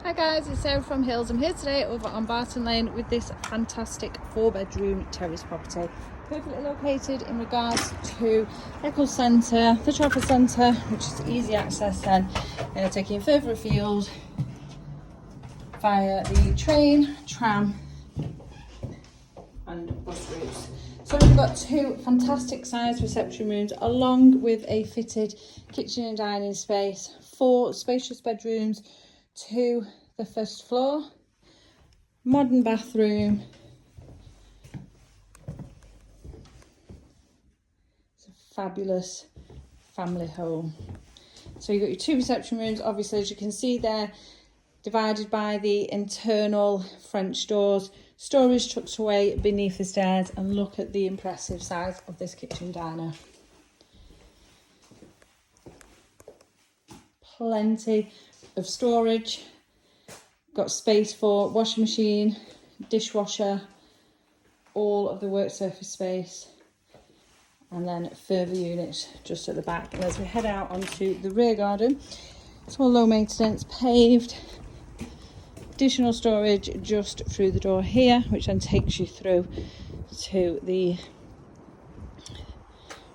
Hi guys, it's Sarah from Hills. I'm here today over on Barton Lane with this fantastic 4-bedroom terrace property. Perfectly located in regards to Eccles Centre, the Trafford Centre, which is easy access then, taking you further afield via the train, tram and bus routes. So we've got two fantastic sized reception rooms along with a fitted kitchen and dining space, 4 spacious bedrooms to the first floor, modern bathroom. It's a fabulous family home. So you've got your 2 reception rooms, obviously, as you can see there, divided by the internal French doors, storage tucked away beneath the stairs, and look at the impressive size of this kitchen diner. Plenty of storage, got space for washing machine, dishwasher, all of the work surface space, and then further units just at the back. And as we head out onto the rear garden, it's all low maintenance, paved, additional storage just through the door here, which then takes you through to the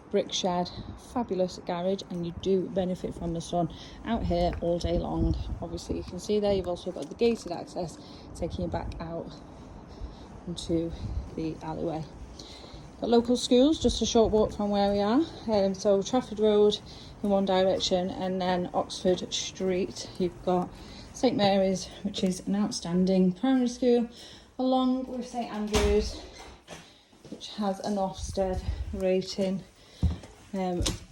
brick shed. Fabulous garage, and you do benefit from the sun out here all day long. Obviously you can see there you've also got the gated access taking you back out into the alleyway. Got local schools just a short walk from where we are, so Trafford Road in one direction, and then Oxford Street you've got St Mary's, which is an outstanding primary school, along with St Andrews, which has an Ofsted rating.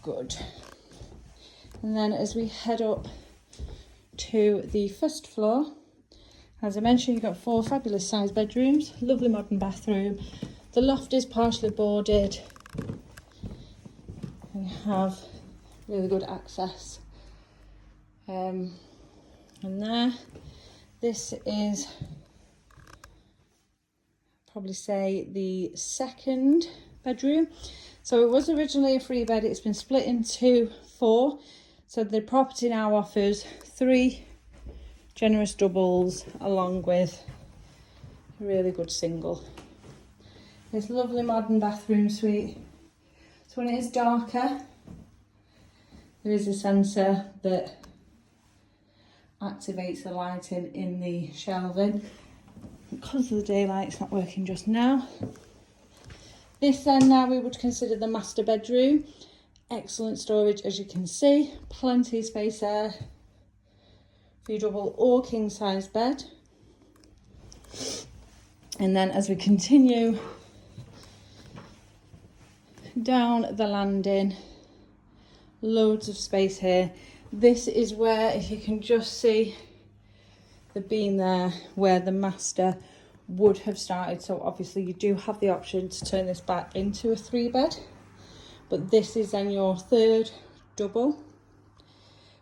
Good. And then as we head up to the first floor, as I mentioned, you've got 4 fabulous sized bedrooms, lovely modern bathroom. The loft is partially boarded, and you have really good access. And there, this is probably say the 2nd bedroom. So it was originally a 3-bed, it's been split into 4. So the property now offers 3 generous doubles along with a really good single. This lovely modern bathroom suite. So when it is darker, there is a sensor that activates the lighting in the shelving. Because of the daylight, it's not working just now. This then now we would consider the master bedroom. Excellent storage, as you can see, plenty of space there for your double or king size bed. And then as we continue down the landing, loads of space here. This is where, if you can just see the beam there, where the master would have started. So obviously you do have the option to turn this back into a 3-bed, but this is then your 3rd double,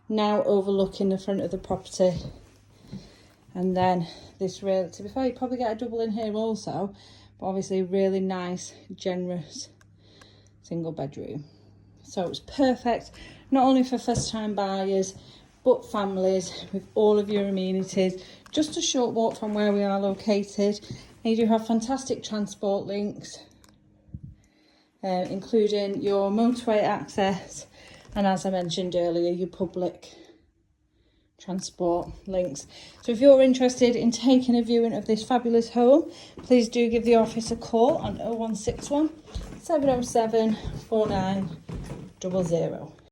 now overlooking the front of the property. And then this really, to be fair, you probably get a double in here also, but obviously really nice generous single bedroom. So it's perfect not only for first time buyers but families, with all of your amenities, just a short walk from where we are located. And you do have fantastic transport links, including your motorway access, and as I mentioned earlier, your public transport links. So if you're interested in taking a viewing of this fabulous home, please do give the office a call on 0161 707 4900.